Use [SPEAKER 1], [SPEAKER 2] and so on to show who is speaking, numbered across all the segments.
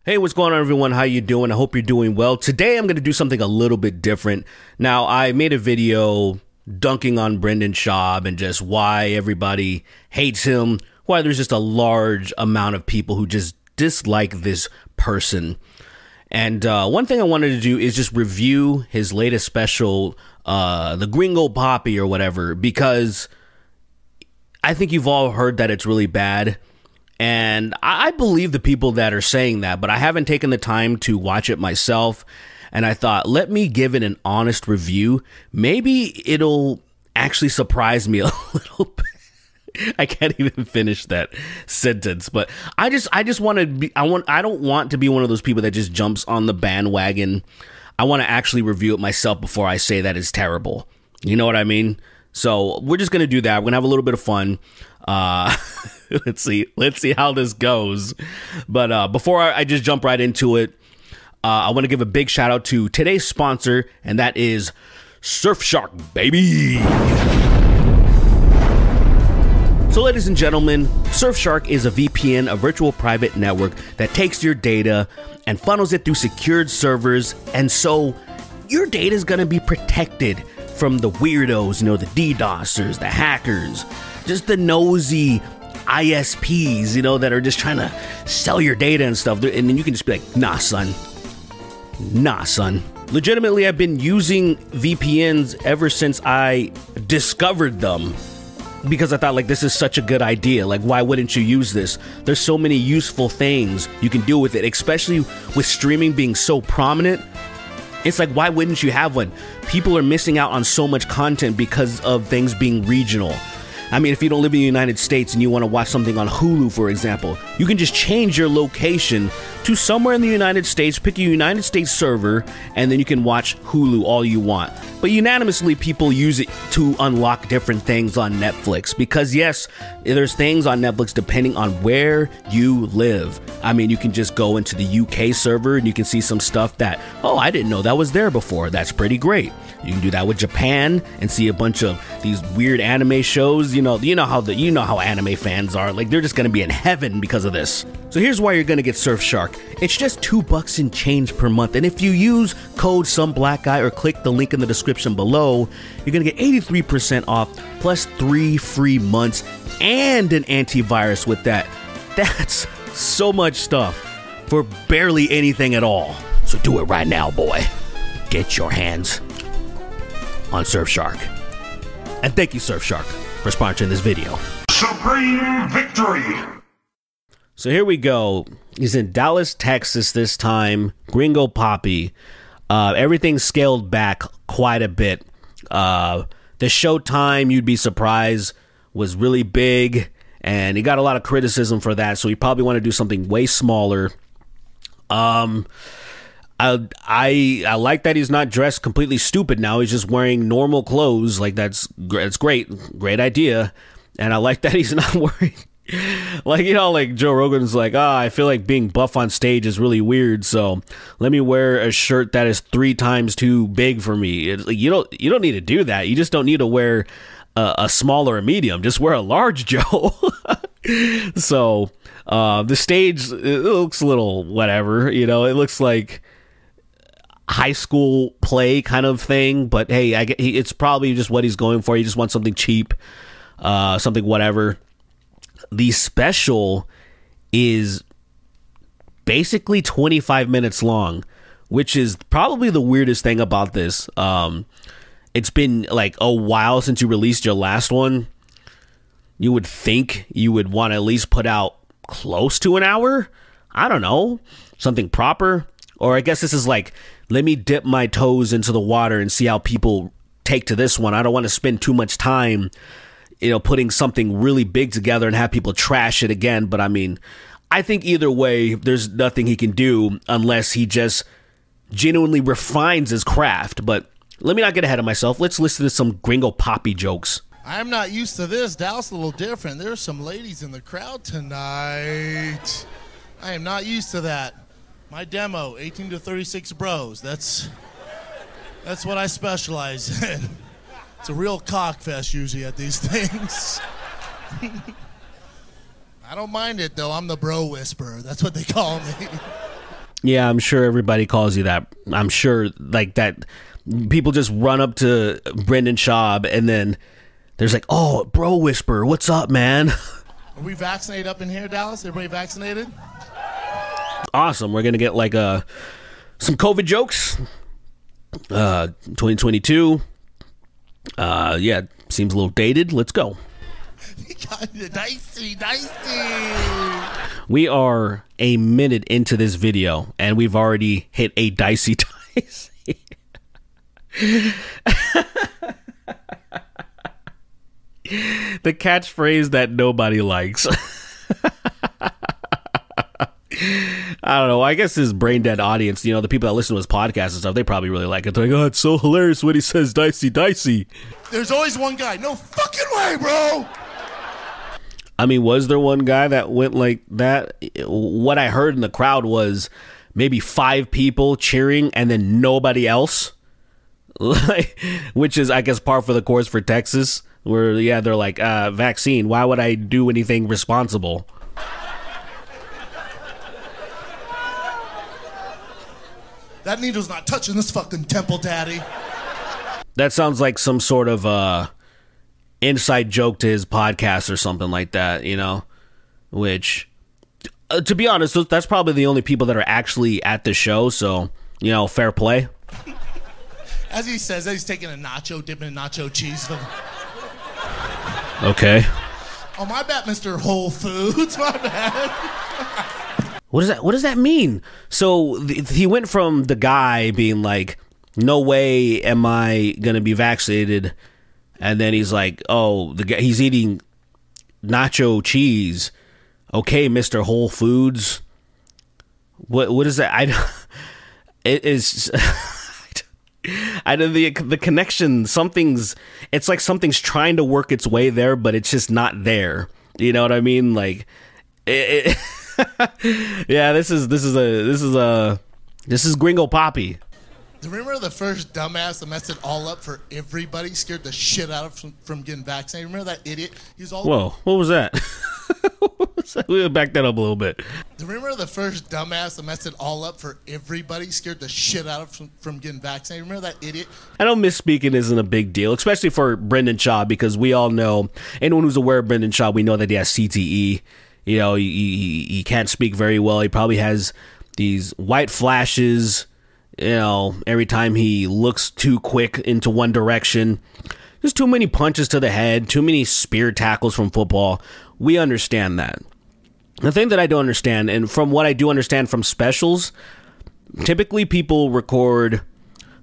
[SPEAKER 1] Hey, what's going on, everyone? How you doing? I hope you're doing well. Today, I'm going to do something a little bit different. Now, I made a video dunking on Brendan Schaub and just why everybody hates him, why there's just a large amount of people who just dislike this person. And one thing I wanted to do is just review his latest special, the Gringo Papi or whatever, because I think you've all heard that it's really bad. And I believe the people that are saying that, but I haven't taken the time to watch it myself. And I thought, let me give it an honest review. Maybe it'll actually surprise me a little bit. I can't even finish that sentence, but I just want to be, I don't want to be one of those people that just jumps on the bandwagon. I want to actually review it myself before I say that it's terrible. You know what I mean? So we're just going to do that. We're going to have a little bit of fun. Let's see how this goes. But before I just jump right into it, I want to give a big shout out to today's sponsor, and that is Surfshark, baby. So, ladies and gentlemen, Surfshark is a VPN, a virtual private network that takes your data and funnels it through secured servers, and so your data is going to be protected from the weirdos, you know, the DDoSers, the hackers, just the nosy ISPs, you know, that are just trying to sell your data and stuff. And then you can just be like, nah, son. Legitimately, I've been using VPNs ever since I discovered them, because I thought, like, this is such a good idea. Like, why wouldn't you use this? There's so many useful things you can do with it, especially with streaming being so prominent. It's like, why wouldn't you have one? People are missing out on so much content because of things being regional. I mean, if you don't live in the United States and you want to watch something on Hulu, for example, you can just change your location to somewhere in the United States, pick a United States server, and then you can watch Hulu all you want. But unanimously, people use it to unlock different things on Netflix, because yes, there's things on Netflix depending on where you live. I mean, you can just go into the UK server and you can see some stuff that, oh, I didn't know that was there before. That's pretty great. You can do that with Japan and see a bunch of these weird anime shows. You know how anime fans are. Like, they're just gonna be in heaven because of this. So here's why you're gonna get Surfshark. It's just $2 and change per month, and if you use code SOMEBLACKGUY or click the link in the description below, you're gonna get 83% off plus 3 free months and an antivirus with that. That's so much stuff for barely anything at all. So do it right now, boy. Get your hands on Surfshark. And thank you, Surfshark, for sponsoring this video.
[SPEAKER 2] Supreme victory!
[SPEAKER 1] So here we go. He's in Dallas, Texas this time. Gringo Papi. Everything's scaled back quite a bit. The showtime, you'd be surprised, was really big, and he got a lot of criticism for that, so he probably want to do something way smaller. I like that he's not dressed completely stupid now. He's just wearing normal clothes. Like, that's great idea. And I like that he's not wearing, like, you know, like Joe Rogan's like, I feel like being buff on stage is really weird, so let me wear a shirt that is 3 times too big for me. It's like, you don't need to do that. You just don't need to wear a small or a medium. Just wear a large, Joe. So the stage, it looks a little whatever, you know. It looks like high school play kind of thing, but hey, it's probably just what he's going for. He just wants something cheap, something whatever. The special is basically 25 minutes long, which is probably the weirdest thing about this. It's been like a while since you released your last one. You would think you would want to at least put out close to an hour. I don't know, something proper. Or I guess this is like, let me dip my toes into the water and see how people take to this one. I don't want to spend too much time, you know, putting something really big together and have people trash it again. But I mean, I think either way, there's nothing he can do unless he just genuinely refines his craft. But let me not get ahead of myself. Let's listen to some Gringo Papi jokes.
[SPEAKER 3] I'm not used to this. Dallas a little different. There's some ladies in the crowd tonight. I am not used to that. My demo, 18 to 36 bros. That's what I specialize in. It's a real cockfest usually at these things. I don't mind it, though. I'm the bro whisperer. That's what they call me.
[SPEAKER 1] Yeah, I'm sure everybody calls you that. I'm sure like that people just run up to Brendan Schaub and then there's like, oh, bro whisper, what's up, man?
[SPEAKER 3] Are we vaccinated up in here, Dallas? Everybody vaccinated?
[SPEAKER 1] Awesome. We're going to get like some COVID jokes. 2022. Yeah, seems a little dated. Let's go.
[SPEAKER 3] Dicey.
[SPEAKER 1] We are a minute into this video, and we've already hit a dicey. The catchphrase that nobody likes. I don't know. I guess his brain dead audience, you know, the people that listen to his podcast and stuff, they probably really like it. They're like, oh, it's so hilarious when he says dicey.
[SPEAKER 3] There's always one guy. No fucking way, bro.
[SPEAKER 1] I mean, was there one guy that went like that? What I heard in the crowd was maybe 5 people cheering and then nobody else. Which is, I guess, par for the course for Texas. Where, yeah, they're like, vaccine. Why would I do anything responsible?
[SPEAKER 3] That needle's not touching this fucking temple, daddy.
[SPEAKER 1] That sounds like some sort of inside joke to his podcast or something like that, you know? Which, to be honest, that's probably the only people that are actually at the show, so, you know, fair play.
[SPEAKER 3] As he says that, he's taking a nacho, dipping in nacho cheese.
[SPEAKER 1] Okay.
[SPEAKER 3] Oh, my bad, Mr. Whole Foods. My bad.
[SPEAKER 1] What does that mean? So he went from the guy being like, no way am I going to be vaccinated. And then he's like, oh, the guy, he's eating nacho cheese. Okay, Mr. Whole Foods. What is that? It is... I know the connection, it's like something's trying to work its way there, but it's just not there. You know what I mean? Like, yeah, this is Gringo Papi.
[SPEAKER 3] Remember the first dumbass that messed it all up for everybody, scared the shit out of from getting vaccinated? Remember that idiot? He's all.
[SPEAKER 1] Whoa, what was that? We'll back that up a little bit.
[SPEAKER 3] Remember the first dumbass that messed it all up for everybody, scared the shit out of from getting vaccinated? Remember that idiot?
[SPEAKER 1] I know misspeaking isn't a big deal, especially for Brendan Schaub, because we all know, anyone who's aware of Brendan Schaub, we know that he has CTE. You know, he can't speak very well. He probably has these white flashes, you know, every time he looks too quick into one direction. There's too many punches to the head, too many spear tackles from football. We understand that. The thing that I don't understand, and from what I do understand from specials, typically people record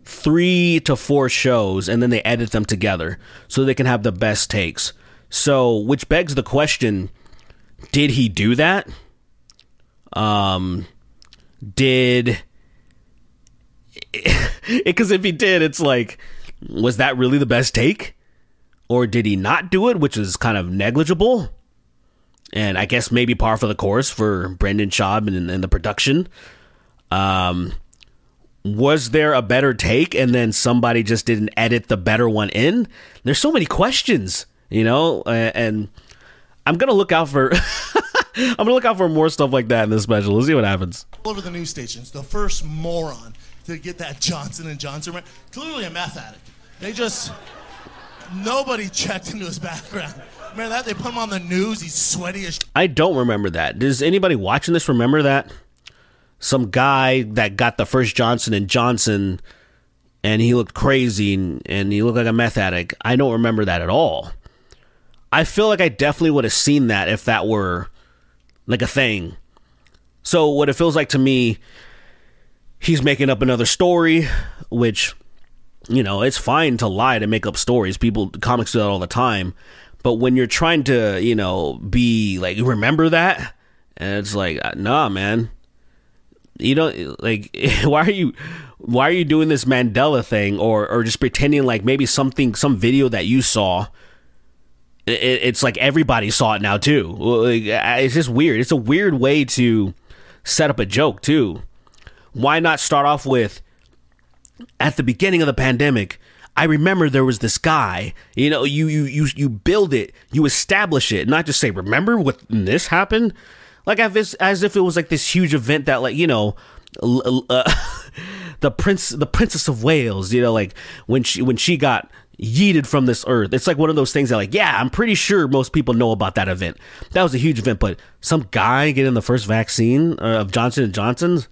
[SPEAKER 1] 3 to 4 shows and then they edit them together so they can have the best takes. So, which begs the question, did he do that? Because if he did, it's like, was that really the best take? Or did he not do it, which is kind of negligible? And I guess maybe par for the course for Brendan Schaub and the production. Was there a better take and then somebody just didn't edit the better one in? There's so many questions, you know, and I'm going to look out for more stuff like that in this special. Let's see what happens.
[SPEAKER 3] All over the news stations, the first moron to get that Johnson & Johnson, clearly a meth addict. Nobody checked into his background. Remember that? They put him on the news. He's sweaty as
[SPEAKER 1] I don't remember that. Does anybody watching this remember that? Some guy that got the first Johnson & Johnson and he looked crazy and he looked like a meth addict. I don't remember that at all. I feel like I definitely would have seen that if that were like a thing. So what it feels like to me, he's making up another story, which, you know, it's fine to lie to make up stories. Comics do that all the time. But when you're trying to, you know, be like, remember that? And it's like, nah, man. You don't, like, why are you doing this Mandela thing or just pretending like maybe some video that you saw, it's like everybody saw it now too. It's just weird. It's a weird way to set up a joke too. Why not start off with, at the beginning of the pandemic, I remember there was this guy, you know, you build it, you establish it, not just say, remember when this happened? Like as if it was like this huge event that, like, you know, the princess of Wales, you know, like when she got yeeted from this earth. It's like one of those things that, like, yeah, I'm pretty sure most people know about that event. That was a huge event, but some guy getting the first vaccine of Johnson & Johnson's,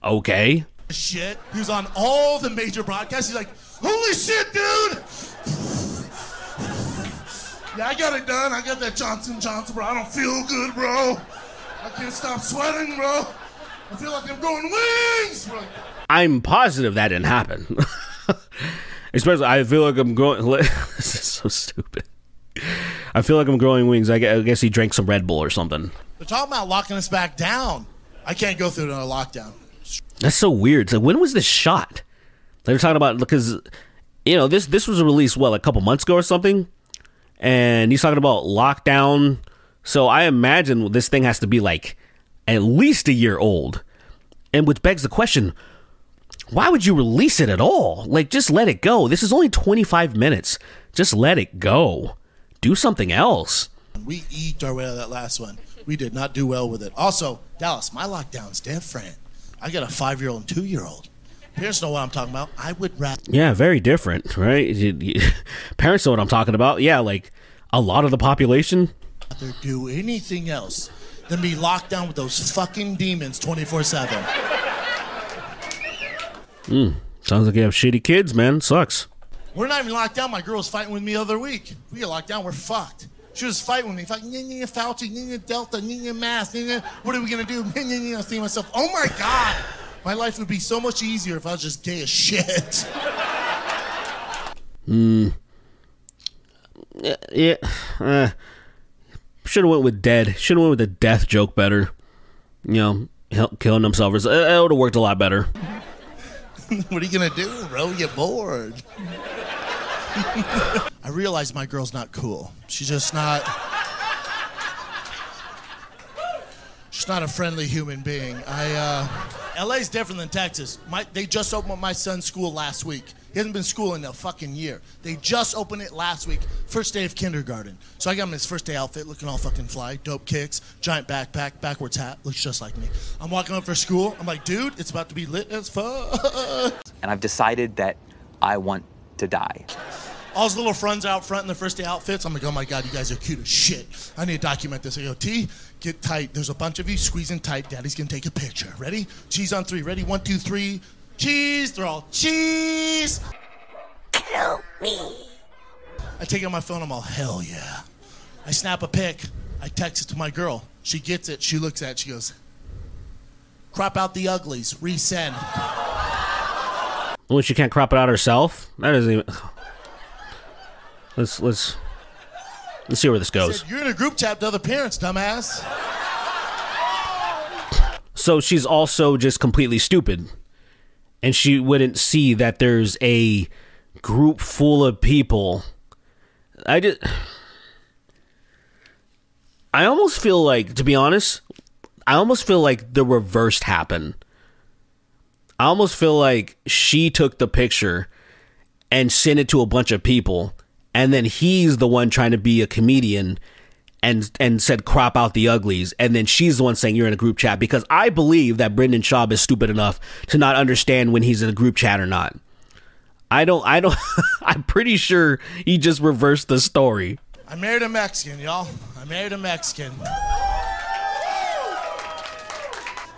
[SPEAKER 1] okay.
[SPEAKER 3] Shit, he was on all the major broadcasts. He's like, holy shit, dude. Yeah, I got it done. I got that Johnson & Johnson, bro. I don't feel good, bro. I can't stop sweating, bro. I feel like I'm growing wings, bro.
[SPEAKER 1] I'm positive that didn't happen. Especially, I feel like I'm growing. This is so stupid. I feel like I'm growing wings. I guess he drank some Red Bull or something.
[SPEAKER 3] They're talking about locking us back down. I can't go through another lockdown.
[SPEAKER 1] That's so weird. So when was this shot? They were talking about, because, you know, this was released, what, like a couple months ago or something? And he's talking about lockdown. So I imagine this thing has to be like at least a year old. And which begs the question, why would you release it at all? Like, just let it go. This is only 25 minutes. Just let it go. Do something else.
[SPEAKER 3] We eked our way out of that last one. We did not do well with it. Also, Dallas, my lockdown's different. I got a 5-year-old and 2-year-old. Parents know what I'm talking about. I would rather...
[SPEAKER 1] Yeah, very different, right? Parents know what I'm talking about. Yeah, like a lot of the population.
[SPEAKER 3] Rather do anything else than be locked down with those fucking demons 24/7.
[SPEAKER 1] Sounds like you have shitty kids, man. Sucks.
[SPEAKER 3] We're not even locked down. My girl was fighting with me the other week. We get locked down, we're fucked. She was fighting with me. Fucking, Fauci, Delta, mask, what are we going to do? I was thinking to myself, oh my God, my life would be so much easier if I was just gay as shit.
[SPEAKER 1] Yeah. Should have went with dead. Should have went with the death joke better. You know, killing themselves. It would have worked a lot better.
[SPEAKER 3] What are you going to do, bro? Get bored. I realize my girl's not cool. She's just not... She's not a friendly human being. LA's different than Texas. They just opened up my son's school last week. He hasn't been to school in a fucking year. They just opened it last week, first day of kindergarten. So I got him his first day outfit, looking all fucking fly, dope kicks, giant backpack, backwards hat, looks just like me. I'm walking up for school. I'm like, dude, it's about to be lit as fuck.
[SPEAKER 4] And I've decided that I want to die.
[SPEAKER 3] All his little friends out front in their first day outfits. I'm like, oh my God, you guys are cute as shit. I need to document this. I go, T, get tight. There's a bunch of you squeezing tight. Daddy's gonna take a picture. Ready? Cheese on 3. Ready? 1, 2, 3. Cheese. They're all cheese. Help me. I take out my phone. I'm all, hell yeah. I snap a pic. I text it to my girl. She gets it. She looks at it. She goes, crop out the uglies. Resend.
[SPEAKER 1] Well, she can't crop it out herself? That isn't even... Let's see where this goes.
[SPEAKER 3] Said, you're in a group chat with other parents, dumbass.
[SPEAKER 1] So she's also just completely stupid. And she wouldn't see that there's a group full of people. I almost feel like, to be honest, I almost feel like the reversed happened. I almost feel like she took the picture and sent it to a bunch of people, and then he's the one trying to be a comedian and said crop out the uglies, and then she's the one saying you're in a group chat, because I believe that Brendan Schaub is stupid enough to not understand when he's in a group chat or not. I don't I'm pretty sure he just reversed the story.
[SPEAKER 3] I married a Mexican, y'all. I married a Mexican.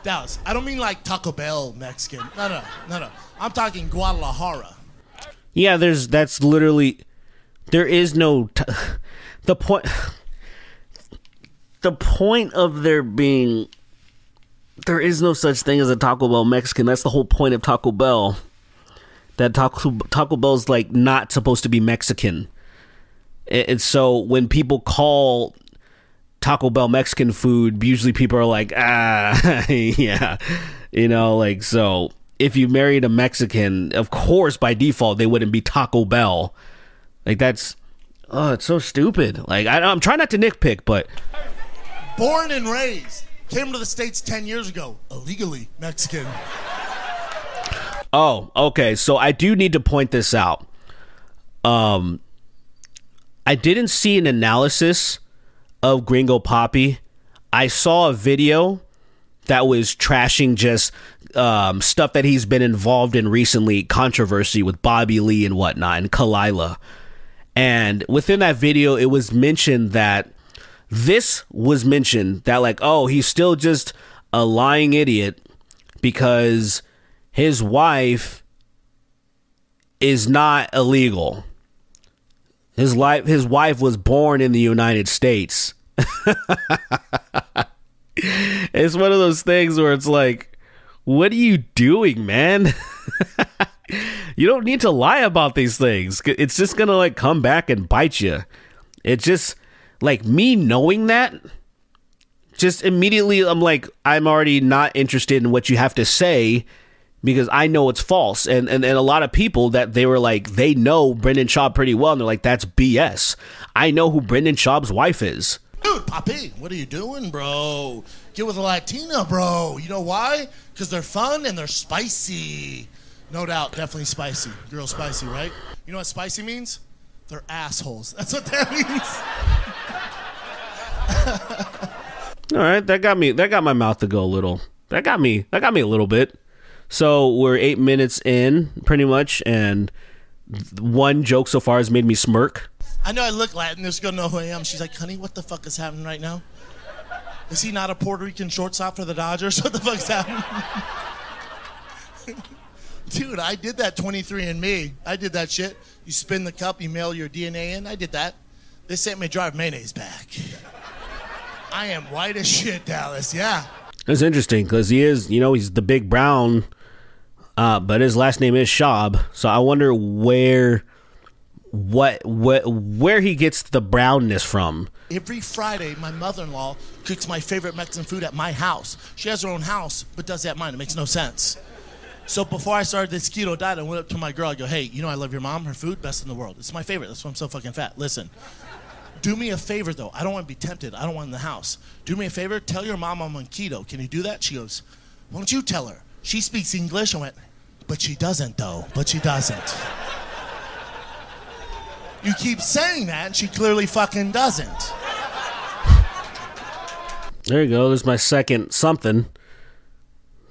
[SPEAKER 3] Dallas, I don't mean like Taco Bell Mexican. No. I'm talking Guadalajara.
[SPEAKER 1] Yeah, that's literally, there is no, the point of there being, there is no such thing as a Taco Bell Mexican. That's the whole point of Taco Bell. That Taco Bell's like not supposed to be Mexican. And so when people call Taco Bell Mexican food, usually people are like, yeah, you know, like, so if you married a Mexican, of course, by default, they wouldn't be Taco Bell. Like, that's, oh, it's so stupid. Like, I'm trying not to nitpick, but.
[SPEAKER 3] Born and raised, came to the States 10 years ago, illegally Mexican.
[SPEAKER 1] Oh, okay. So I do need to point this out. I didn't see an analysis of Gringo Papi. I saw a video that was trashing just stuff that he's been involved in recently, controversy with Bobby Lee and whatnot, and Kalila. And within that video, it was mentioned that like, oh, he's still just a lying idiot because his wife is not illegal. His wife was born in the United States. It's one of those things where it's like, what are you doing, man? You don't need to lie about these things. It's just gonna like come back and bite you. It just, like, me knowing that, just immediately I'm like, I'm already not interested in what you have to say because I know it's false. And a lot of people that they were like, they know Brendan Schaub pretty well, and they're like, that's BS. I know who Brendan Schaub's wife is.
[SPEAKER 3] Dude, Papi, what are you doing, bro? Get with a Latina, bro. You know why? Because they're fun and they're spicy. No doubt, definitely spicy. Girl spicy, right? You know what spicy means? They're assholes. That's what that means.
[SPEAKER 1] All right, that got my mouth to go a little. That got me a little bit. So we're 8 minutes in, pretty much, and one joke so far has made me smirk.
[SPEAKER 3] I know I look Latin. There's gonna know who I am. She's like, honey, what the fuck is happening right now? Is he not a Puerto Rican shortstop for the Dodgers? What the fuck's happening? Dude, I did that 23andMe. I did that shit. You spin the cup, you mail your DNA in. I did that. They sent me drive mayonnaise back. I am white as shit, Dallas. Yeah.
[SPEAKER 1] It's interesting because he is, he's the big brown, but his last name is Schaub. So I wonder where he gets the brownness from.
[SPEAKER 3] Every Friday, my mother-in-law cooks my favorite Mexican food at my house. She has her own house, but does that at mine. It makes no sense. So before I started this keto diet, I went up to my girl. I go, hey, I love your mom. Her food, best in the world. It's my favorite. That's why I'm so fucking fat. Listen, do me a favor, though. I don't want to be tempted. I don't want in the house. Do me a favor. Tell your mom I'm on keto. Can you do that? She goes, why don't you tell her? She speaks English. I went, but she doesn't, though. But she doesn't. You keep saying that, and she clearly fucking doesn't.
[SPEAKER 1] There you go. There's my second something.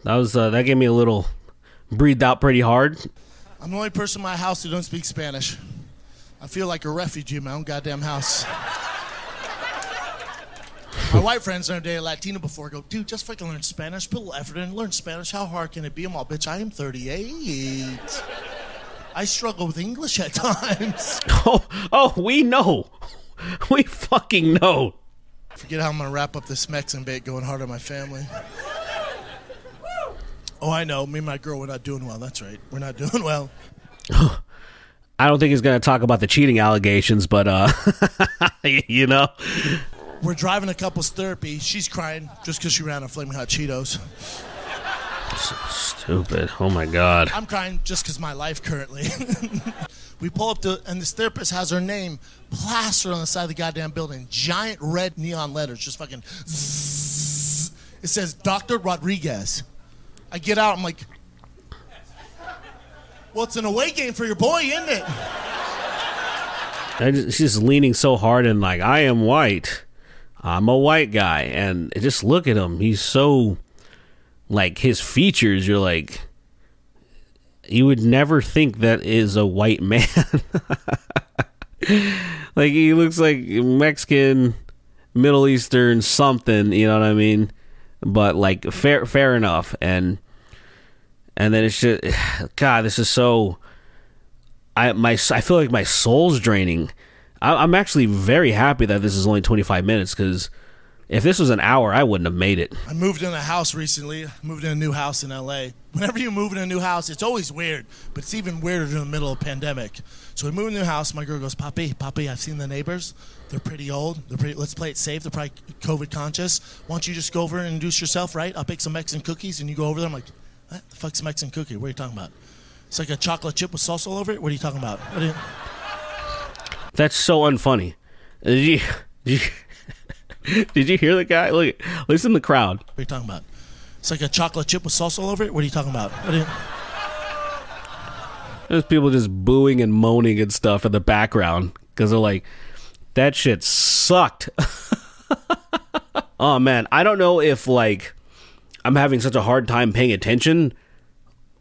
[SPEAKER 1] That gave me a little breathed out pretty hard.
[SPEAKER 3] I'm the only person in my house who don't speak Spanish. I feel like a refugee in my own goddamn house. My white friends never dated a Latina before. I go, dude, just fucking learn Spanish. Put a little effort in. Learn Spanish. How hard can it be? I'm all, bitch, I am 38. I struggle with English at times.
[SPEAKER 1] Oh, we know. We fucking know.
[SPEAKER 3] Forget how I'm going to wrap up this Mexican bait going hard on my family. Oh, I know. Me and my girl, we're not doing well. That's right. We're not doing well.
[SPEAKER 1] I don't think he's going to talk about the cheating allegations, but,
[SPEAKER 3] We're driving to couples therapy. She's crying just because she ran out of Flaming Hot Cheetos.
[SPEAKER 1] Stupid. Oh, my God.
[SPEAKER 3] I'm crying just because my life currently. We pull up and this therapist has her name plastered on the side of the goddamn building. Giant red neon letters, just fucking zzz. It says, Dr. Rodriguez. I get out, I'm like, well, it's an away game for your boy, isn't it?
[SPEAKER 1] She's leaning so hard and like, I am white. I'm a white guy. And just look at him. He's so, like, his features, you're like, you would never think that is a white man. Like, he looks like Mexican, Middle Eastern, something, you know what I mean? But, like, fair enough. And then it's just, God, this is so, I feel like my soul's draining. I'm actually very happy that this is only 25 minutes, because if this was an hour, I wouldn't have made it.
[SPEAKER 3] I moved in a house recently. I moved in a new house in L.A. Whenever you move in a new house, it's always weird, but it's even weirder in the middle of a pandemic. So we moved in a new house. My girl goes, Papi, I've seen the neighbors. They're pretty old. Let's play it safe. They're probably COVID conscious. Why don't you just go over and introduce yourself, right? I'll bake some Mexican cookies, and you go over there. I'm like, what the fuck's a Mexican cookie? What are you talking about? It's like a chocolate chip with salsa all over it? What are you talking about?
[SPEAKER 1] That's so unfunny. Did you hear the guy? Listen to the crowd.
[SPEAKER 3] What are you talking about? It's like a chocolate chip with salsa all over it? What are you talking about?
[SPEAKER 1] There's people just booing and moaning and stuff in the background because they're like, that shit sucked. Oh, man. I don't know if, like, I'm having such a hard time paying attention,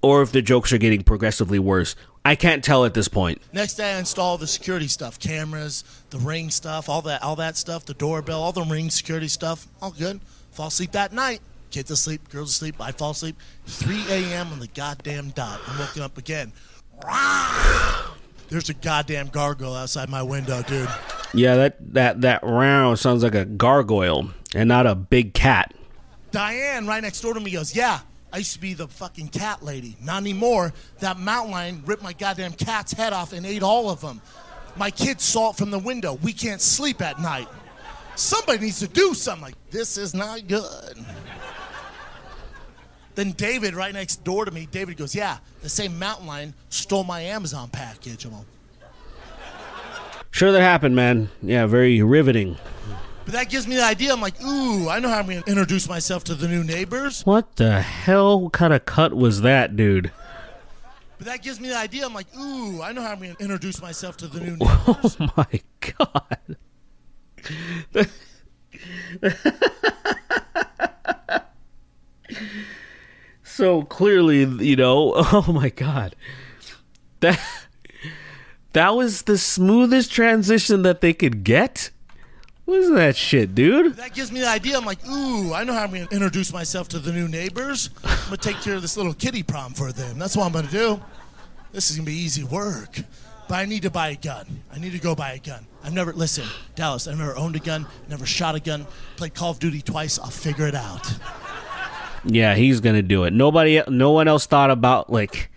[SPEAKER 1] or if the jokes are getting progressively worse. I can't tell at this point.
[SPEAKER 3] Next day, I install the security stuff, cameras, the Ring stuff, all that stuff, the doorbell, all the Ring security stuff, all good. Fall asleep that night. Kids asleep, girls asleep, I fall asleep. 3 a.m. on the goddamn dot. I'm woken up again. There's a goddamn gargoyle outside my window, dude.
[SPEAKER 1] Yeah, that row sounds like a gargoyle and not a big cat.
[SPEAKER 3] Diane, right next door to me, goes, yeah, I used to be the fucking cat lady. Not anymore. That mountain lion ripped my goddamn cat's head off and ate all of them. My kids saw it from the window. We can't sleep at night. Somebody needs to do something. Like, this is not good. Then David, right next door to me, David goes, yeah, the same mountain lion stole my Amazon package. I'm all,
[SPEAKER 1] sure, that happened, man. Yeah, very riveting.
[SPEAKER 3] but that gives me the idea. I'm like, ooh, I know how I'm going to introduce myself to the new neighbors.
[SPEAKER 1] What the hell? What kind of cut was that, dude?
[SPEAKER 3] But that gives me the idea. I'm like, ooh, I know how I'm going to introduce myself to the new neighbors.
[SPEAKER 1] Oh, my God. So clearly, you know, oh my God, that was the smoothest transition that they could get. What is that shit, dude?
[SPEAKER 3] That gives me the idea. I'm like, ooh, I know how I'm going to introduce myself to the new neighbors. I'm going to take care of this little kiddie prom for them. That's what I'm going to do. This is going to be easy work. But I need to buy a gun. I need to go buy a gun. Listen, Dallas, I've never owned a gun, never shot a gun, played Call of Duty twice. I'll figure it out.
[SPEAKER 1] Yeah, he's gonna do it. No one else thought about, like.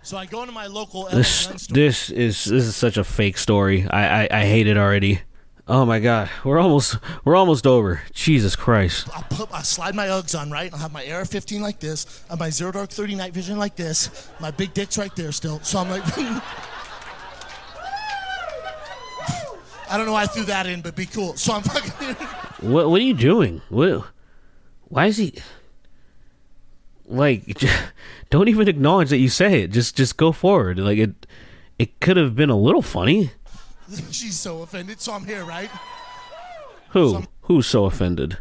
[SPEAKER 3] So I go into my local
[SPEAKER 1] gun store. This is such a fake story. I hate it already. Oh my God, we're almost over. Jesus Christ.
[SPEAKER 3] I'll slide my Uggs on, right? I'll have my AR-15 like this, I have my Zero Dark 30 night vision like this. My big dick's right there still. So I'm like, I don't know why I threw that in, but be cool. So I'm fucking.
[SPEAKER 1] What are you doing? Why is he? Like, don't even acknowledge that you say it. Just go forward. Like it could have been a little funny.
[SPEAKER 3] She's so offended, so I'm here, right?
[SPEAKER 1] Who's so offended?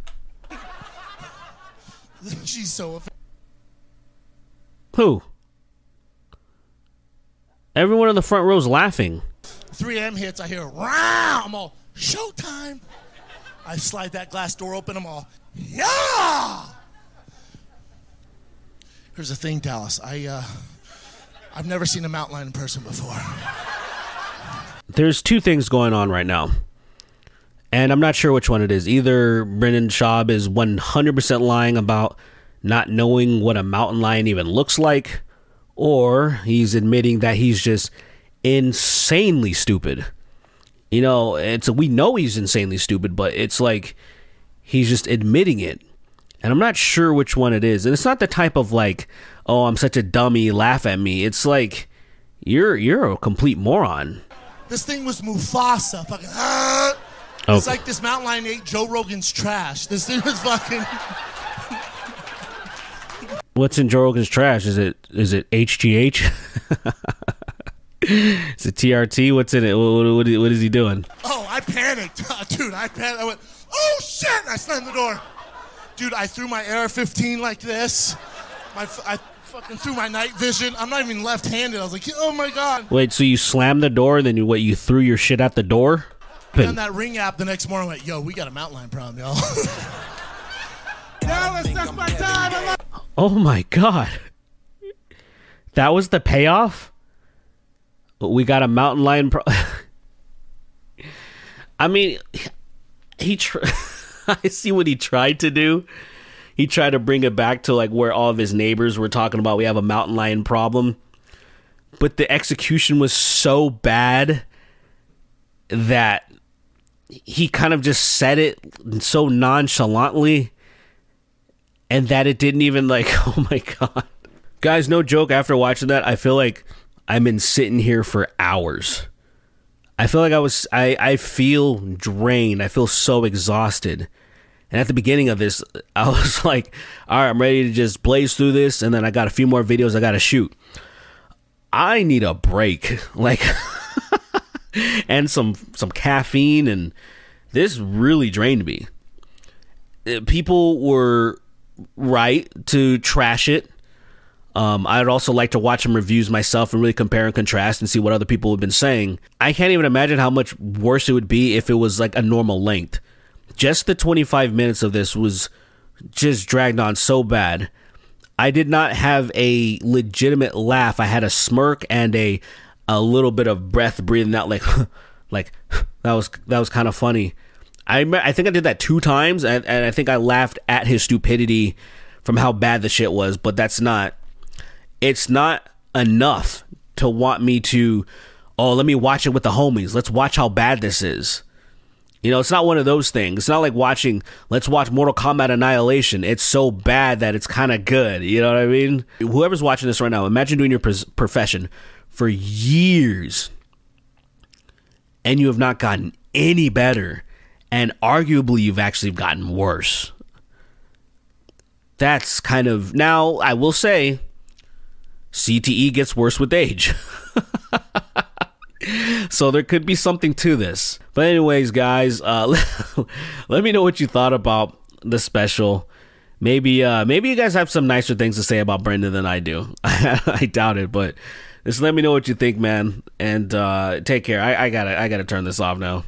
[SPEAKER 3] She's so offended.
[SPEAKER 1] Who? Everyone in the front row's laughing.
[SPEAKER 3] 3 a.m. hits, I hear, Rah! I'm all, showtime. I slide that glass door open, I'm all, yeah! Here's the thing, Dallas. I've never seen a mountain lion in person before.
[SPEAKER 1] There's two things going on right now, and I'm not sure which one it is. Either Brendan Schaub is 100% lying about not knowing what a mountain lion even looks like, or he's admitting that he's just insanely stupid. You know, we know he's insanely stupid, but it's like he's just admitting it. And I'm not sure which one it is. And it's not the type of like, oh, I'm such a dummy, laugh at me. It's like you're a complete moron.
[SPEAKER 3] This thing was Mufasa. Fucking,
[SPEAKER 1] Oh.
[SPEAKER 3] It's like this mountain lion ate Joe Rogan's trash. This thing was fucking.
[SPEAKER 1] What's in Joe Rogan's trash? Is it HGH? Is it TRT? What's in it? What is he doing?
[SPEAKER 3] Oh, I panicked. Dude, I panicked. I went, oh shit! And I slammed the door. Dude, I threw my AR-15 like this. I fucking threw my night vision. I'm not even left-handed. I was like, oh my God.
[SPEAKER 1] Wait, so you slammed the door and then you threw your shit out the door?
[SPEAKER 3] On that Ring app the next morning, I went, yo, we got a mountain lion problem, y'all.
[SPEAKER 2] Dallas, that's my time.
[SPEAKER 1] Oh my God. That was the payoff? We got a mountain lion I mean, I see what he tried to do. He tried to bring it back to like where all of his neighbors were talking about we have a mountain lion problem. But the execution was so bad that he kind of just said it so nonchalantly and that it didn't even like, oh my God. Guys, no joke, after watching that, I feel like I've been sitting here for hours. I feel like I feel drained. I feel so exhausted. And at the beginning of this, I was like, all right, I'm ready to just blaze through this. And then I got a few more videos I got to shoot. I need a break. Like, and some caffeine. And this really drained me. people were right to trash it. I'd also like to watch some reviews myself and really compare and contrast and see what other people have been saying. I can't even imagine how much worse it would be if it was like a normal length. Just the 25 minutes of this was just dragged on so bad. I did not have a legitimate laugh. I had a smirk and a little bit of breath breathing out like like that was kind of funny. I think I did that 2 times and I think I laughed at his stupidity from how bad the shit was, but it's not enough to want me to, oh, let me watch it with the homies. Let's watch how bad this is. You know, it's not one of those things. It's not like let's watch Mortal Kombat Annihilation. It's so bad that it's kind of good. You know what I mean? Whoever's watching this right now, imagine doing your profession for years and you have not gotten any better. And arguably, you've actually gotten worse. That's kind of... Now, I will say, CTE gets worse with age. So there could be something to this. But anyways, guys, let me know what you thought about the special. Maybe you guys have some nicer things to say about Brendan than I do. I doubt it, but just let me know what you think, man. And take care. I gotta turn this off now.